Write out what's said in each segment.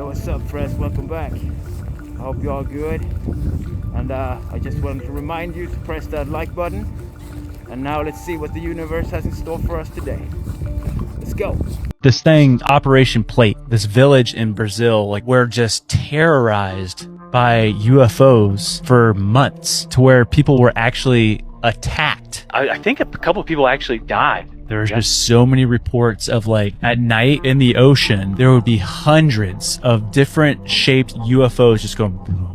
what's up, friends? Welcome back. I hope you're all good. And I just wanted to remind you to press that like button. And now let's see what the universe has in store for us today. Let's go. This thing, Operation Plate, this village in Brazil, like we're just terrorized by UFOs for months to where people were actually attacked. I think a couple of people actually died. There's just so many reports of like at night in the ocean, there would be hundreds of different shaped UFOs just going boom.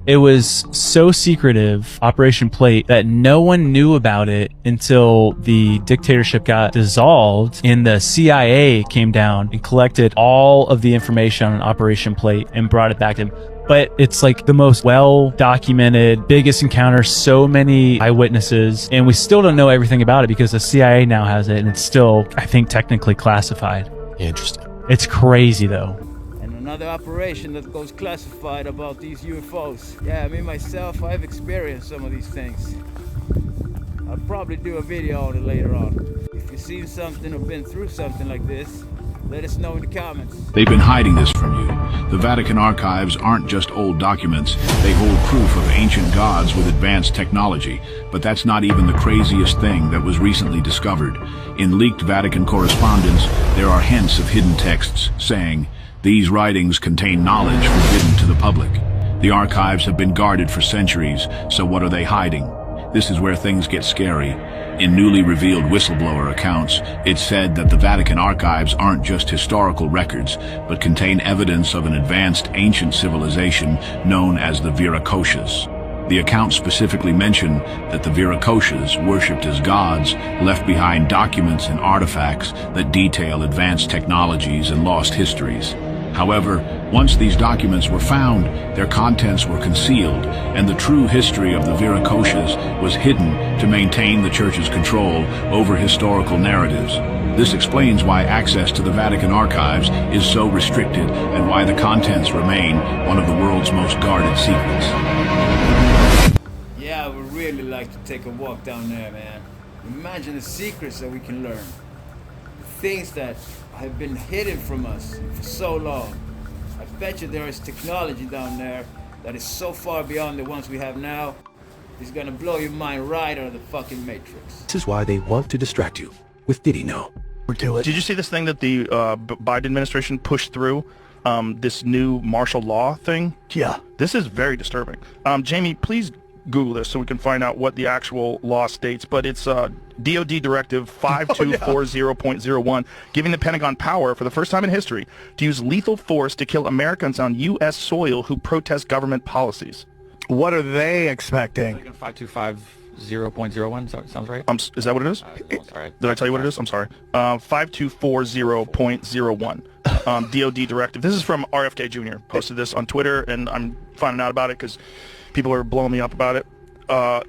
It was so secretive, Operation Plate, that no one knew about it until the dictatorship got dissolved and the CIA came down and collected all of the information on Operation Plate and brought it back to him. But it's like the most well-documented, biggest encounter, so many eyewitnesses, and we still don't know everything about it because the CIA now has it, and it's still, I think, technically classified. Interesting. It's crazy, though. Another operation that goes classified about these UFOs. Yeah, me myself, I've experienced some of these things. I'll probably do a video on it later on. If you've seen something or been through something like this, let us know in the comments. They've been hiding this from you. The Vatican archives aren't just old documents. They hold proof of ancient gods with advanced technology. But that's not even the craziest thing that was recently discovered. In leaked Vatican correspondence, there are hints of hidden texts saying, "These writings contain knowledge forbidden to the public." The archives have been guarded for centuries, so what are they hiding? This is where things get scary. In newly revealed whistleblower accounts, it's said that the Vatican archives aren't just historical records, but contain evidence of an advanced ancient civilization known as the Viracochas. The accounts specifically mention that the Viracochas, worshipped as gods, left behind documents and artifacts that detail advanced technologies and lost histories. However, once these documents were found, their contents were concealed, and the true history of the Viracochas was hidden to maintain the Church's control over historical narratives. This explains why access to the Vatican archives is so restricted and why the contents remain one of the world's most guarded secrets. Yeah, I would really like to take a walk down there, man. Imagine the secrets that we can learn. The things that have been hidden from us for so long. I bet you there is technology down there that is so far beyond the ones we have now. It's gonna blow your mind right out of the fucking Matrix. This is why they want to distract you with Did He Know? Did you see this thing that the Biden administration pushed through? This new martial law thing? Yeah. This is very disturbing. Jamie, please Google this so we can find out what the actual law states, but it's DOD Directive 5240.01, giving the Pentagon power for the first time in history to use lethal force to kill Americans on U.S. soil who protest government policies. What are they expecting? 5250.01, sounds right? Is that what it is? Sorry. Did I tell you what it is? I'm sorry. 5240.01. DOD Directive. This is from RFK Jr. Posted this on Twitter, and I'm finding out about it because people are blowing me up about it.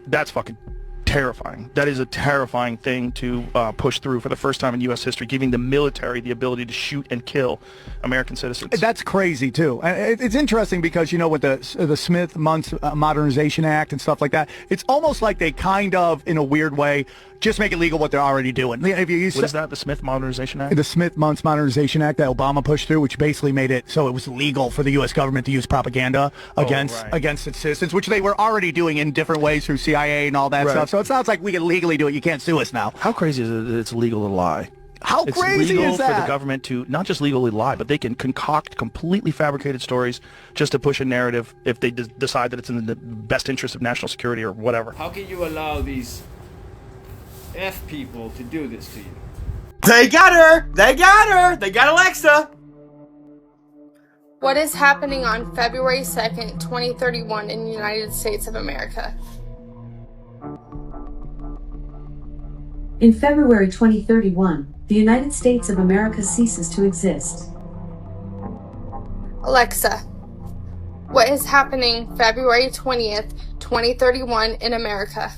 That's fucking terrifying. That is a terrifying thing to push through for the first time in U.S. history, giving the military the ability to shoot and kill American citizens. That's crazy, too. And it's interesting because, you know, with the Smith-Mundt Modernization Act and stuff like that, it's almost like they kind of, in a weird way, just make it legal what they're already doing. If you what is that, the Smith Modernization Act? The Smith-Mundt Modernization Act that Obama pushed through, which basically made it so it was legal for the U.S. government to use propaganda against its citizens, which they were already doing in different ways through CIA and all that stuff. So it sounds like we can legally do it. You can't sue us now. How crazy is it that it's legal to lie? How crazy is that? It's legal for the government to not just legally lie, but they can concoct completely fabricated stories just to push a narrative if they decide that it's in the best interest of national security or whatever. How can you allow these F people to do this to you? They got her! They got her! They got Alexa! What is happening on February 2nd, 2031 in the United States of America? In February 2031, the United States of America ceases to exist. Alexa, what is happening February 20th, 2031 in America?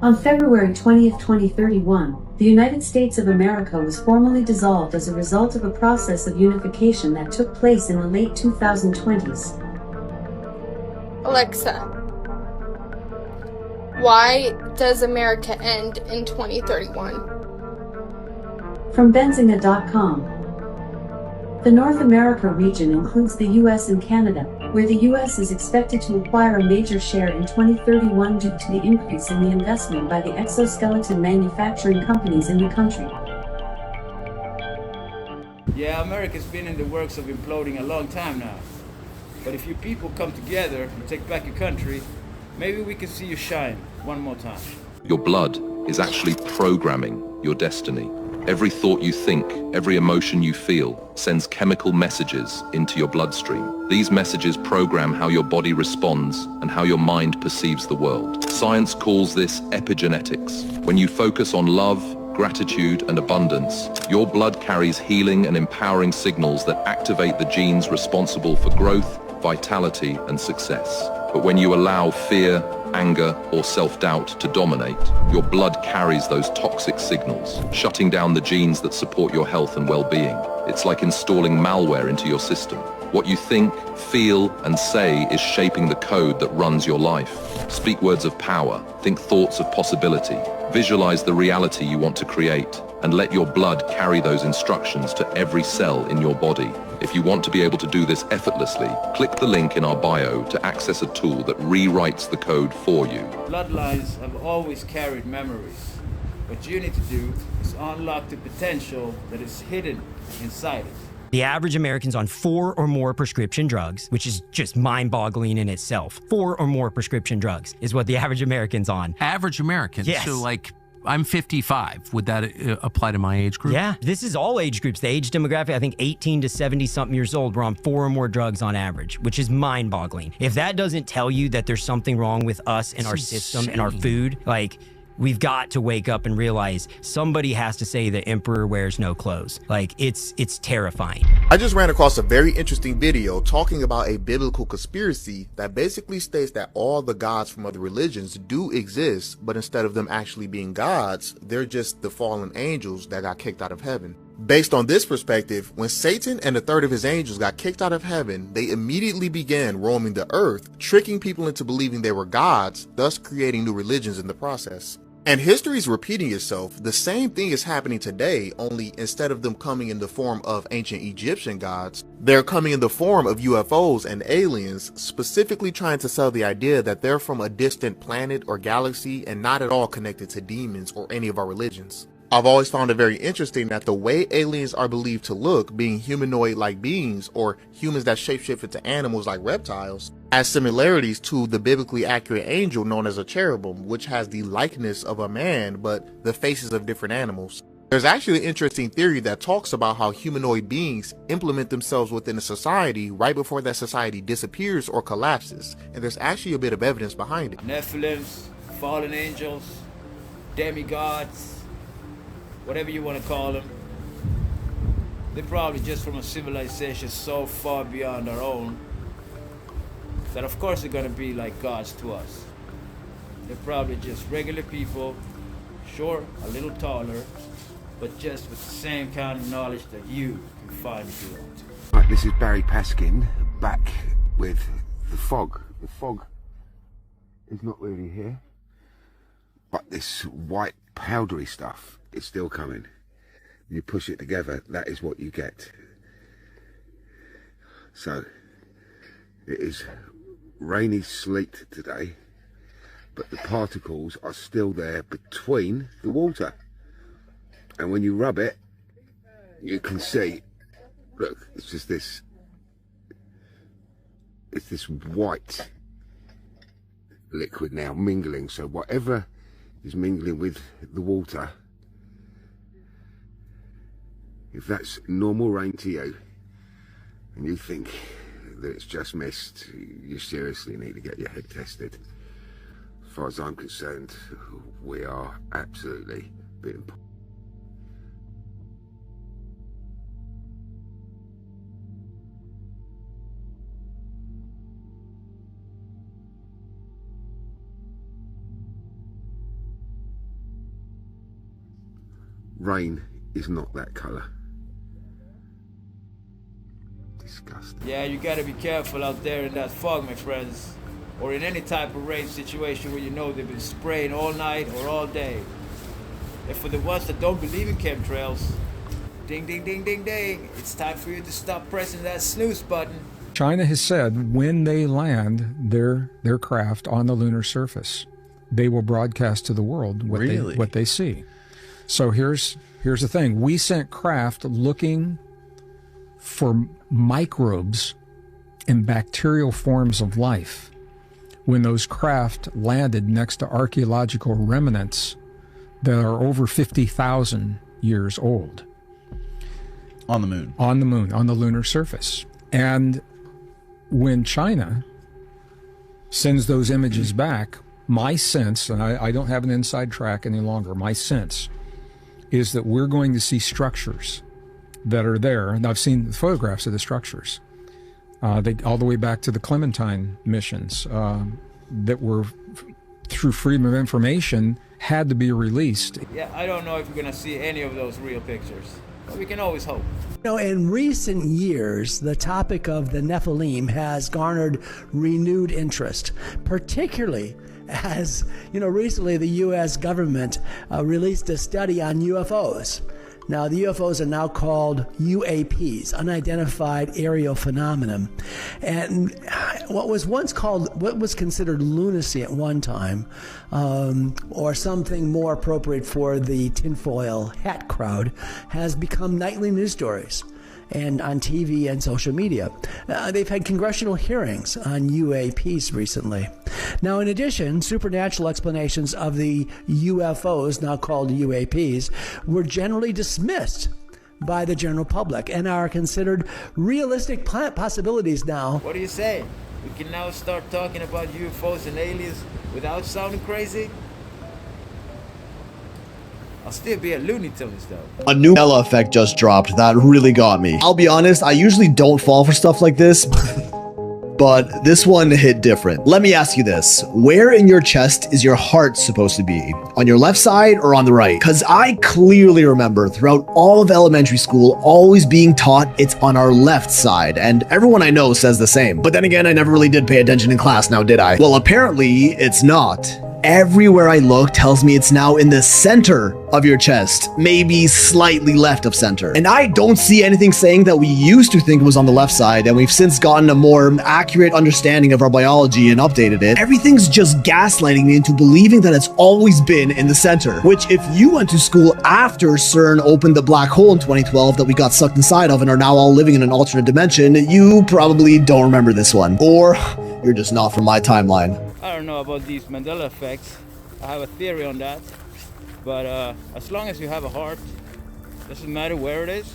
On February 20th, 2031, the United States of America was formally dissolved as a result of a process of unification that took place in the late 2020s. Alexa, why does America end in 2031? From Benzinga.com. The North America region includes the US and Canada, where the US is expected to acquire a major share in 2031 due to the increase in the investment by the exoskeleton manufacturing companies in the country. Yeah, America's been in the works of imploding a long time now. But if you people come together and take back your country, maybe we can see you shine one more time. Your blood is actually programming your destiny. Every thought you think, every emotion you feel, sends chemical messages into your bloodstream. These messages program how your body responds and how your mind perceives the world. Science calls this epigenetics. When you focus on love, gratitude, and abundance, your blood carries healing and empowering signals that activate the genes responsible for growth, vitality, and success. But when you allow fear, anger, or self-doubt to dominate, your blood carries those toxic signals, shutting down the genes that support your health and well-being. It's like installing malware into your system. What you think, feel, and say is shaping the code that runs your life. Speak words of power, think thoughts of possibility, visualize the reality you want to create, and let your blood carry those instructions to every cell in your body. If you want to be able to do this effortlessly, click the link in our bio to access a tool that rewrites the code for you. Bloodlines have always carried memories. What you need to do is unlock the potential that is hidden inside it. The average American's on 4 or more prescription drugs, which is just mind-boggling in itself. 4 or more prescription drugs is what the average American's on. Average American? Yes. So like, I'm 55. Would that apply to my age group? Yeah, this is all age groups. The age demographic, I think 18 to 70-something years old, we're on 4 or more drugs on average, which is mind-boggling. If that doesn't tell you that there's something wrong with us and our system and our food, like, we've got to wake up and realize somebody has to say the emperor wears no clothes. Like, it's terrifying. I just ran across a very interesting video talking about a biblical conspiracy that basically states that all the gods from other religions do exist, but instead of them actually being gods, they're just the fallen angels that got kicked out of heaven. Based on this perspective, when Satan and a third of his angels got kicked out of heaven, they immediately began roaming the earth, tricking people into believing they were gods, thus creating new religions in the process. And history is repeating itself. The same thing is happening today, only instead of them coming in the form of ancient Egyptian gods, they're coming in the form of UFOs and aliens, specifically trying to sell the idea that they're from a distant planet or galaxy and not at all connected to demons or any of our religions. I've always found it very interesting that the way aliens are believed to look, being humanoid-like beings or humans that shapeshift into animals like reptiles, has similarities to the biblically accurate angel known as a cherubim, which has the likeness of a man but the faces of different animals. There's actually an interesting theory that talks about how humanoid beings implement themselves within a society right before that society disappears or collapses, and there's actually a bit of evidence behind it. Nephilims, fallen angels, demigods, whatever you want to call them. They're probably just from a civilization so far beyond our own that of course they're going to be like gods to us. They're probably just regular people, sure, a little taller, but just with the same kind of knowledge that you can find if you want to. Right, this is Barry Paskin back with the fog. The fog is not really here, but this white powdery stuff, it's still coming. You push it together, that is what you get. So it is rainy sleet today, but the particles are still there between the water, and when you rub it you can see, look, it's just this, it's this white liquid now mingling. So whatever is mingling with the water, if that's normal rain to you and you think that it's just mist, you seriously need to get your head tested. As far as I'm concerned, we are absolutely being rain is not that colour. Disgusting. Yeah, you gotta be careful out there in that fog, my friends, or in any type of rain situation where you know they've been spraying all night or all day. And for the ones that don't believe in chemtrails, Ding, ding, ding, ding, ding. It's time for you to stop pressing that snooze button. China has said when they land their craft on the lunar surface, they will broadcast to the world what they see. So here's the thing. We sent craft looking for microbes and bacterial forms of life. When those craft landed next to archaeological remnants that are over 50,000 years old. On the moon. On the moon, on the lunar surface. And when China sends those images back, my sense, and I don't have an inside track any longer, my sense is that we're going to see structures that are there. And I've seen photographs of the structures. They all the way back to the Clementine missions that were, through freedom of information, had to be released. Yeah, I don't know if we're going to see any of those real pictures, but we can always hope. In recent years, the topic of the Nephilim has garnered renewed interest, particularly as, recently the U.S. government released a study on UFOs. Now, the UFOs are now called UAPs, unidentified aerial phenomenon. And what was considered lunacy at one time, or something more appropriate for the tinfoil hat crowd, has become nightly news stories and on TV and social media. They've had congressional hearings on UAPs recently. Now, in addition, supernatural explanations of the UFOs, now called UAPs, were generally dismissed by the general public and are considered realistic possibilities now. What do you say? We can now start talking about UFOs and aliens without sounding crazy? I'll still be at Looney Tunes though. A new Mandela effect just dropped that really got me. I'll be honest, I usually don't fall for stuff like this, but this one hit different. Let me ask you this. Where in your chest is your heart supposed to be? On your left side or on the right? Because I clearly remember throughout all of elementary school always being taught it's on our left side, and everyone I know says the same. But then again, I never really did pay attention in class now, did I? Well, apparently it's not. Everywhere I look tells me it's now in the center of your chest, maybe slightly left of center. And I don't see anything saying that we used to think it was on the left side and we've since gotten a more accurate understanding of our biology and updated it. Everything's just gaslighting me into believing that it's always been in the center, which if you went to school after CERN opened the black hole in 2012 that we got sucked inside of and are now all living in an alternate dimension, you probably don't remember this one. Or you're just not from my timeline. I don't know about these Mandela effects. I have a theory on that. But as long as you have a heart, doesn't matter where it is.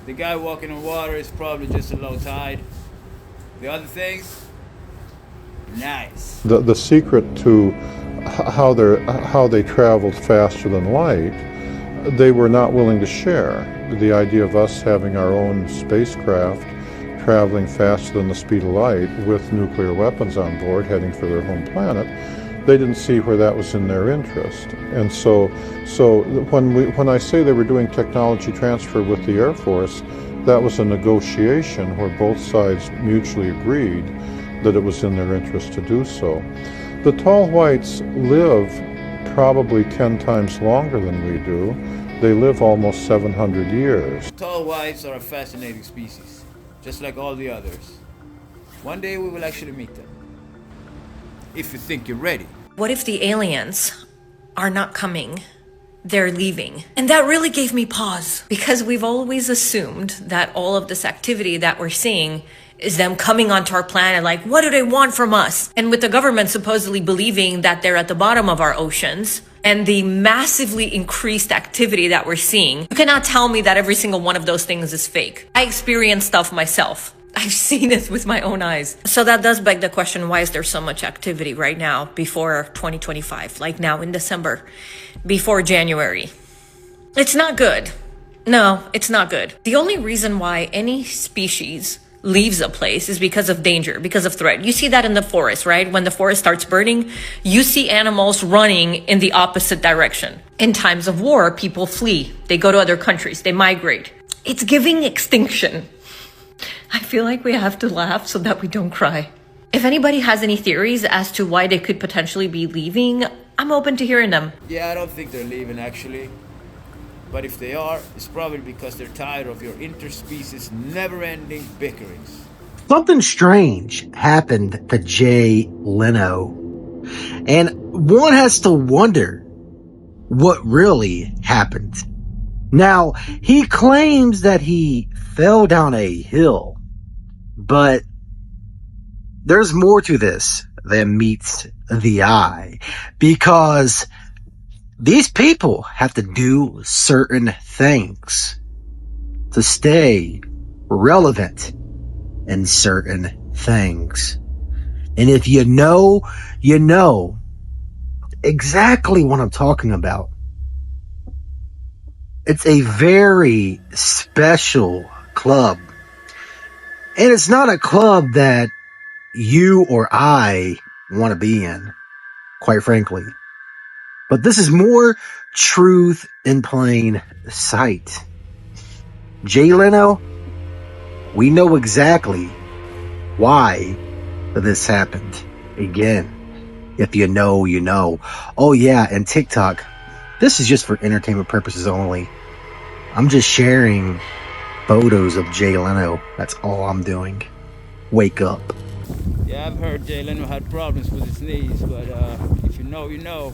The guy walking on water is probably just a low tide. The other things, nice. The secret to how they traveled faster than light, they were not willing to share. The idea of us having our own spacecraft traveling faster than the speed of light with nuclear weapons on board heading for their home planet, they didn't see where that was in their interest. And so when I say they were doing technology transfer with the Air Force, that was a negotiation where both sides mutually agreed that it was in their interest to do so. The tall whites live probably 10 times longer than we do. They live almost 700 years. Tall whites are a fascinating species, just like all the others. One day we will actually meet them. If you think you're ready. What if the aliens are not coming? they're leaving. And that really gave me pause, because we've always assumed that all of this activity that we're seeing is them coming onto our planet like, what do they want from us? And with the government supposedly believing that they're at the bottom of our oceans, and the massively increased activity that we're seeing, you cannot tell me that every single one of those things is fake. I experienced stuff myself. I've seen it with my own eyes. So that does beg the question, why is there so much activity right now before 2025? Like now in December, before January. It's not good. No, it's not good. The only reason why any species leaves a place is because of danger, because of threat. You see that in the forest, right? When the forest starts burning, you see animals running in the opposite direction. In times of war, people flee. They go to other countries. They migrate. It's giving extinction. I feel like we have to laugh so that we don't cry. If anybody has any theories as to why they could potentially be leaving, I'm open to hearing them. Yeah, I don't think they're leaving actually. But if they are, it's probably because they're tired of your interspecies never-ending bickerings. Something strange happened to Jay Leno. And one has to wonder what really happened. Now, he claims that he fell down a hill, but there's more to this than meets the eye, because these people have to do certain things to stay relevant in certain things. And if you know exactly what I'm talking about. It's a very special club. And it's not a club that you or I want to be in, quite frankly. But this is more truth in plain sight. Jay Leno, we know exactly why this happened. Again, if you know, you know. Oh yeah, and TikTok, this is just for entertainment purposes only. I'm just sharing photos of Jay Leno. That's all I'm doing. Wake up. Yeah, I've heard Jay Leno had problems with his knees, but if you know, you know.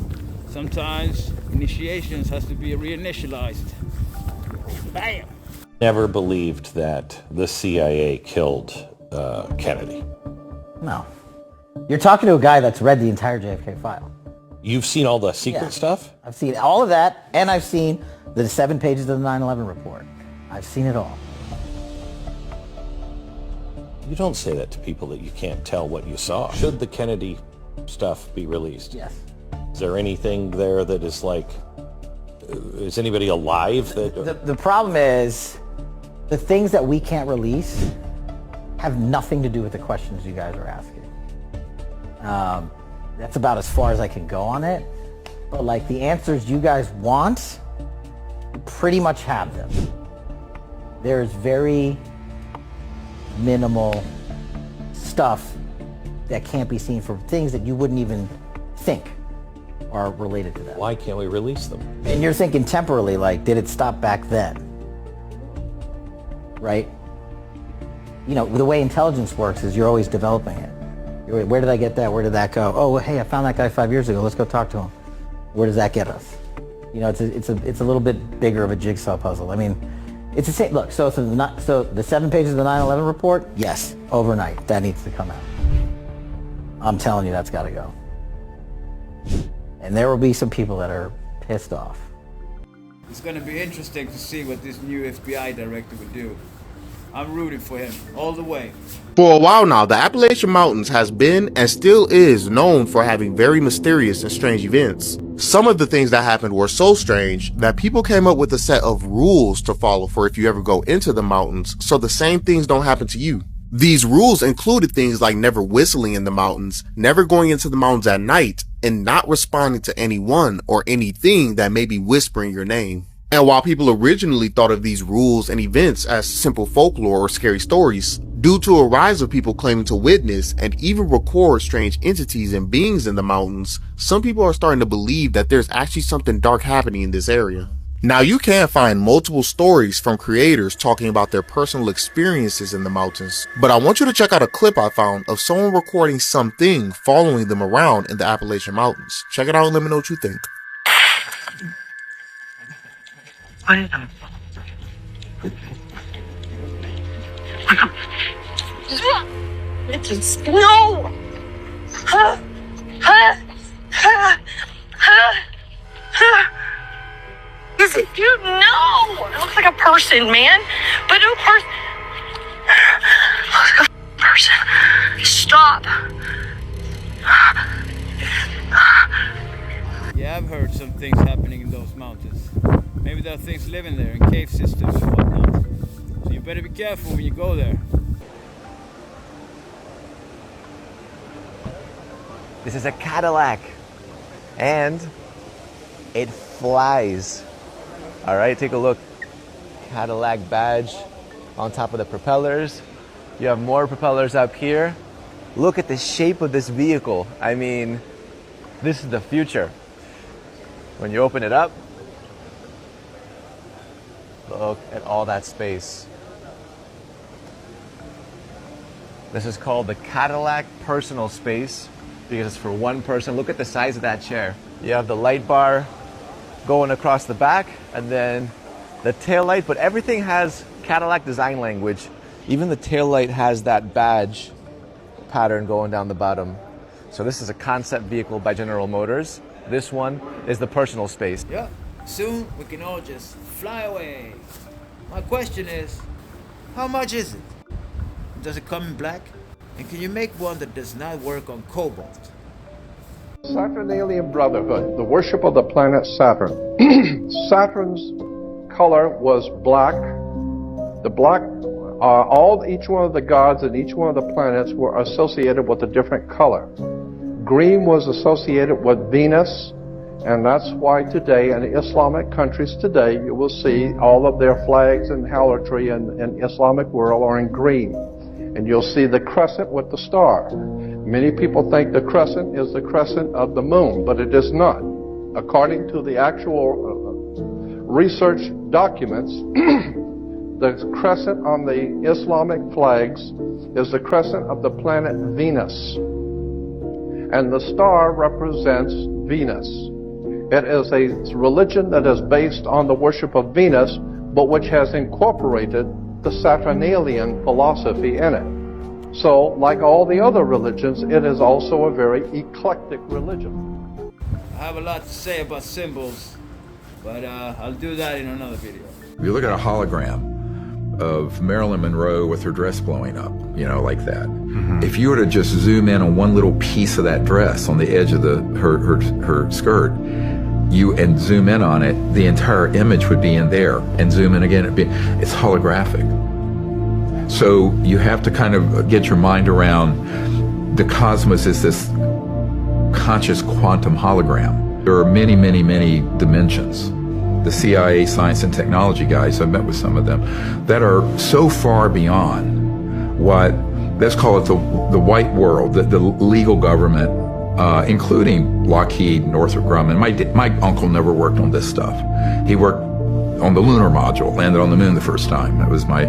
Sometimes initiations has to be reinitialized. Bam! Never believed that the CIA killed Kennedy. No. You're talking to a guy that's read the entire JFK file. You've seen all the secret stuff? I've seen all of that, and I've seen the 7 pages of the 9/11 report. I've seen it all. You don't say that to people that you can't tell what you saw. Should the Kennedy stuff be released? Yes. Is there anything there that is like, is anybody alive? The problem is, the things that we can't release have nothing to do with the questions you guys are asking. That's about as far as I can go on it. But like the answers you guys want, you pretty much have them. There's very minimal stuff that can't be seen for things that you wouldn't even think are related to that. Why can't we release them? And you're thinking temporally, like, did it stop back then? Right? You know, the way intelligence works is you're always developing it. Where did I get that? Where did that go? Oh, hey, I found that guy 5 years ago. Let's go talk to him. Where does that get us? You know, it's a little bit bigger of a jigsaw puzzle. I mean, it's the same. Look, so the 7 pages of the 9/11 report, yes, overnight, that needs to come out. I'm telling you, that's got to go. And there will be some people that are pissed off. It's going to be interesting to see what this new FBI director will do. I'm rooting for him all the way. For a while now, the Appalachian Mountains has been and still is known for having very mysterious and strange events. Some of the things that happened were so strange that people came up with a set of rules to follow for if you ever go into the mountains, so the same things don't happen to you. These rules included things like never whistling in the mountains, never going into the mountains at night, and not responding to anyone or anything that may be whispering your name. And while people originally thought of these rules and events as simple folklore or scary stories, due to a rise of people claiming to witness and even record strange entities and beings in the mountains, some people are starting to believe that there's actually something dark happening in this area. Now, you can find multiple stories from creators talking about their personal experiences in the mountains, but I want you to check out a clip I found of someone recording something following them around in the Appalachian Mountains. Check it out and let me know what you think. What is them? Bitches. No! Is it? Dude, no! It looks like a person, man. But no person. It looks like a person. Stop. Yeah, I've heard some things happening in those mountains. Maybe there are things living there in cave systems and whatnot. So you better be careful when you go there. This is a Cadillac, and it flies. All right, take a look. Cadillac badge on top of the propellers. You have more propellers up here. Look at the shape of this vehicle. I mean, this is the future. When you open it up, look at all that space. This is called the Cadillac Personal Space because it's for one person. Look at the size of that chair. You have the light bar going across the back and then the tail light, but everything has Cadillac design language. Even the tail light has that badge pattern going down the bottom. So this is a concept vehicle by General Motors. This one is the personal space. Yeah, soon we can all just fly away. My question is, how much is it? Does it come in black? And can you make one that does not work on cobalt? Saturnalian Brotherhood, the worship of the planet Saturn. Saturn's color was black. The black, each one of the gods and each one of the planets were associated with a different color. Green was associated with Venus, and that's why today in Islamic countries today you will see all of their flags and harlotry in Islamic world are in green. And you'll see the crescent with the star. Many people think the crescent is the crescent of the moon, but it is not. According to the actual research documents, the crescent on the Islamic flags is the crescent of the planet Venus. And the star represents Venus. It is a religion that is based on the worship of Venus, but which has incorporated the Saturnalian philosophy in it. So, like all the other religions, it is also a very eclectic religion. I have a lot to say about symbols, but I'll do that in another video. If you look at a hologram of Marilyn Monroe with her dress blowing up, you know, like that. If you were to just zoom in on one little piece of that dress on the edge of her skirt, and zoom in on it, the entire image would be in there, and zoom in again, it's holographic. So you have to kind of get your mind around the cosmos is this conscious quantum hologram. There are many, many, many dimensions. The CIA science and technology guys, I've met with some of them, that are so far beyond what, let's call it the white world, the legal government, including Lockheed, Northrop Grumman. My uncle never worked on this stuff. He worked on the lunar module, landed on the moon the first time. That was my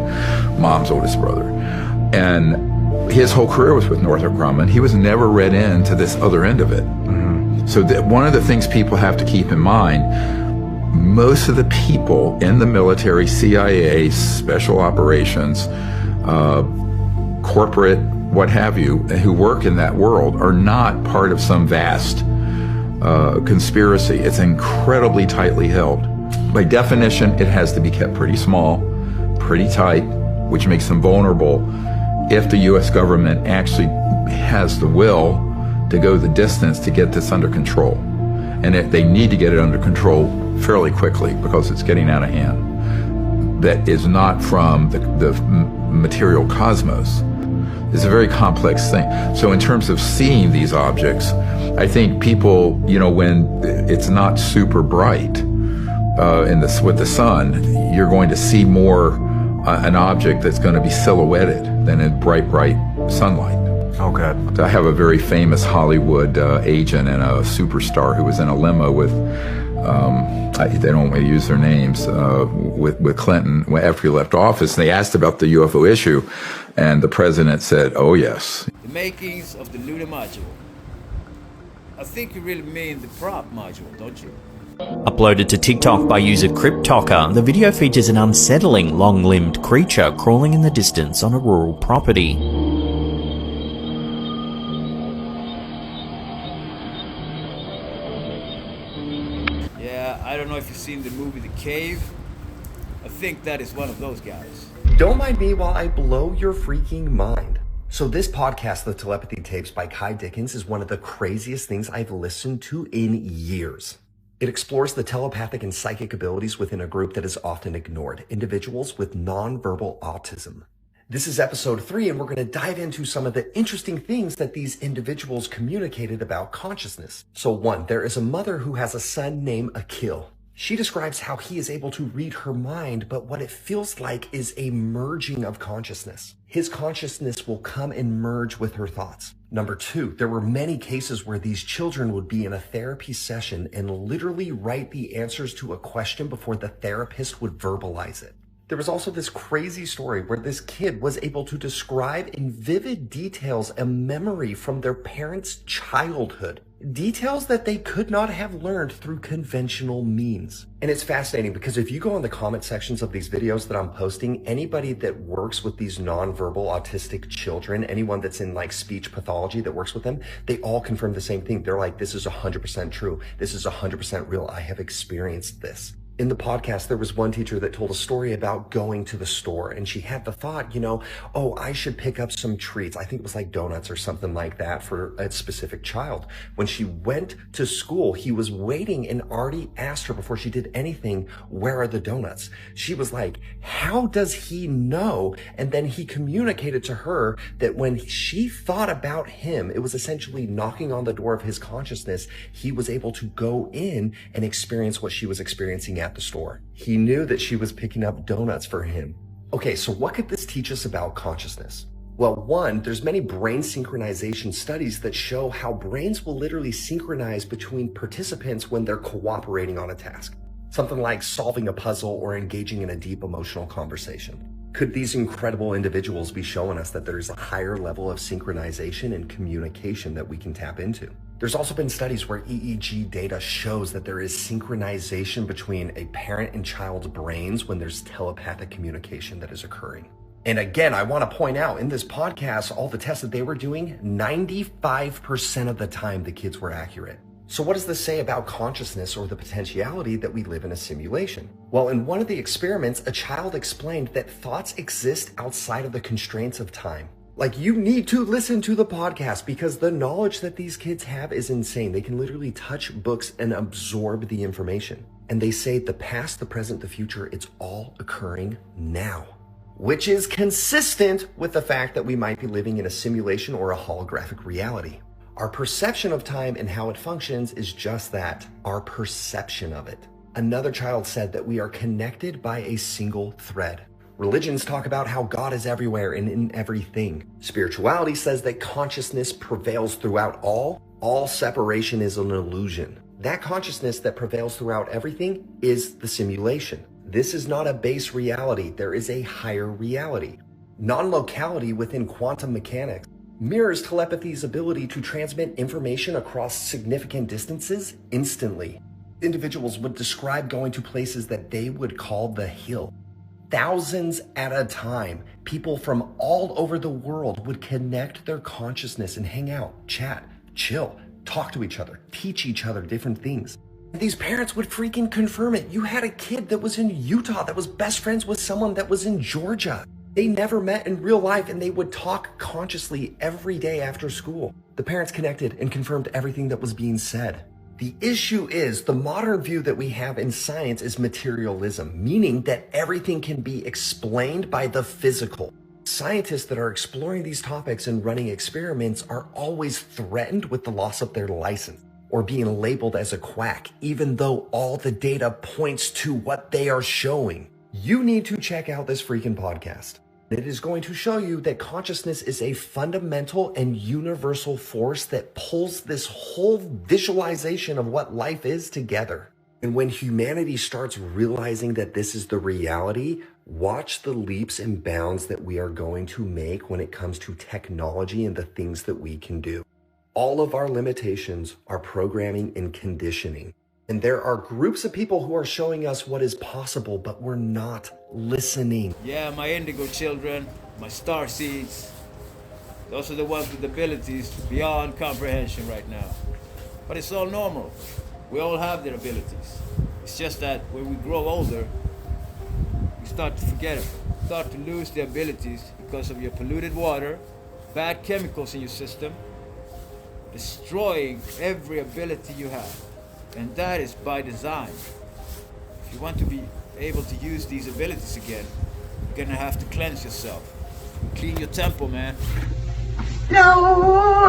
mom's oldest brother. And his whole career was with Northrop Grumman. He was never read into this other end of it. So one of the things people have to keep in mind, most of the people in the military, CIA, special operations, corporate, what have you, who work in that world are not part of some vast conspiracy. It's incredibly tightly held. By definition, it has to be kept pretty small, pretty tight, which makes them vulnerable if the U.S. government actually has the will to go the distance to get this under control. And they need to get it under control fairly quickly because it's getting out of hand. That is not from the material cosmos. It's a very complex thing. So in terms of seeing these objects, I think people, you know, when it's not super bright with the sun, you're going to see more an object that's going to be silhouetted than in bright sunlight. Okay. I have a very famous Hollywood agent and a superstar who was in a limo with, they don't want to use their names, with Clinton after he left office. And they asked about the UFO issue, and the president said, oh yes. The makings of the lunar module. I think you really mean the prop module, don't you? Uploaded to TikTok by user CrypToker, the video features an unsettling long-limbed creature crawling in the distance on a rural property. Yeah, I don't know if you've seen the movie The Cave. I think that is one of those guys. Don't mind me while I blow your freaking mind. So this podcast, The Telepathy Tapes by Kai Dickens, is one of the craziest things I've listened to in years. It explores the telepathic and psychic abilities within a group that is often ignored, individuals with nonverbal autism. This is episode 3, and we're going to dive into some of the interesting things that these individuals communicated about consciousness. So 1, there is a mother who has a son named Akil. She describes how he is able to read her mind, but what it feels like is a merging of consciousness. His consciousness will come and merge with her thoughts. Number 2, there were many cases where these children would be in a therapy session and literally write the answers to a question before the therapist would verbalize it. There was also this crazy story where this kid was able to describe in vivid details a memory from their parents' childhood. Details that they could not have learned through conventional means. And it's fascinating because if you go in the comment sections of these videos that I'm posting, anybody that works with these nonverbal autistic children, anyone that's in like speech pathology that works with them, they all confirm the same thing. They're like, this is 100% true. This is 100% real. I have experienced this. In the podcast, there was one teacher that told a story about going to the store, and she had the thought, oh, I should pick up some treats. I think it was like donuts or something like that for a specific child. When she went to school, he was waiting and already asked her before she did anything, where are the donuts? She was like, how does he know? And then he communicated to her that when she thought about him, it was essentially knocking on the door of his consciousness. He was able to go in and experience what she was experiencing at the store. He knew that she was picking up donuts for him. Okay, so what could this teach us about consciousness? Well, 1, there's many brain synchronization studies that show how brains will literally synchronize between participants when they're cooperating on a task. Something like solving a puzzle or engaging in a deep emotional conversation. Could these incredible individuals be showing us that there's a higher level of synchronization and communication that we can tap into? There's also been studies where EEG data shows that there is synchronization between a parent and child's brains when there's telepathic communication that is occurring. And again, I want to point out in this podcast, all the tests that they were doing, 95% of the time the kids were accurate. So what does this say about consciousness or the potentiality that we live in a simulation? Well, in one of the experiments, a child explained that thoughts exist outside of the constraints of time. Like, you need to listen to the podcast because the knowledge that these kids have is insane. They can literally touch books and absorb the information. And they say the past, the present, the future, it's all occurring now, which is consistent with the fact that we might be living in a simulation or a holographic reality. Our perception of time and how it functions is just that, our perception of it. Another child said that we are connected by a single thread. Religions talk about how God is everywhere and in everything. Spirituality says that consciousness prevails throughout all. All separation is an illusion. That consciousness that prevails throughout everything is the simulation. This is not a base reality. There is a higher reality. Non-locality within quantum mechanics mirrors telepathy's ability to transmit information across significant distances instantly. Individuals would describe going to places that they would call the hill. Thousands at a time, people from all over the world would connect their consciousness and hang out, chat, chill, talk to each other, teach each other different things. These parents would freaking confirm it. You had a kid that was in Utah that was best friends with someone that was in Georgia. They never met in real life and they would talk consciously every day after school. The parents connected and confirmed everything that was being said. The issue is the modern view that we have in science is materialism, meaning that everything can be explained by the physical. Scientists that are exploring these topics and running experiments are always threatened with the loss of their license or being labeled as a quack, even though all the data points to what they are showing. You need to check out this freaking podcast. It is going to show you that consciousness is a fundamental and universal force that pulls this whole visualization of what life is together. And when humanity starts realizing that this is the reality, watch the leaps and bounds that we are going to make when it comes to technology and the things that we can do. All of our limitations are programming and conditioning. And there are groups of people who are showing us what is possible, but we're not listening. Yeah, my indigo children, my star seeds, those are the ones with abilities beyond comprehension right now. But it's all normal. We all have their abilities. It's just that when we grow older, we start to forget it. Start to lose the abilities because of your polluted water, bad chemicals in your system, destroying every ability you have. And that is by design. If you want to be able to use these abilities again, you're gonna have to cleanse yourself. Clean your temple, man. No!